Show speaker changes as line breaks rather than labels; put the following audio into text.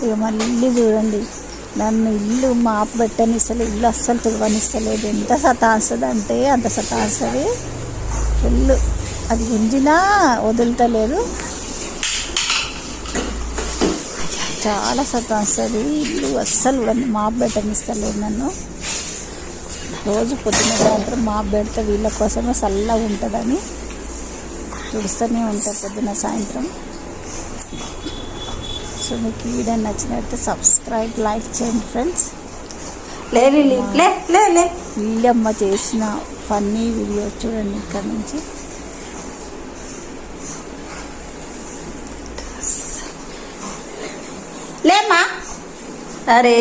ఇక మళ్ళీ చూడండి, నన్ను ఇల్లు మాపు పెట్టనిస్తలేదు, ఇల్లు అస్సలు తుడవనిస్తలేదు. ఎంత సతాస్తుంది అంటే అంత సతాస్తుంది. ఫుల్ అది గుంజినా వదులుతలేదు, చాలా సతాస్తుంది. ఇల్లు అస్సలు మాపు పెట్టనిస్తలేదు నన్ను. రోజు పొద్దున్న సాయంత్రం మాపు పెడితే వీళ్ళ కోసమే చల్లగా ఉంటుందని తుడుస్తూనే ఉంటాను పొద్దున్న సాయంత్రం. సో మీకు ఈ వీడియో నచ్చినట్టు సబ్స్క్రైబ్, లైక్ చేయండి ఫ్రెండ్స్. వీళ్ళమ్మ చేసిన ఫన్నీ వీడియో చూడండి ఇక్కడ నుంచి.
లేమ్మా, అరే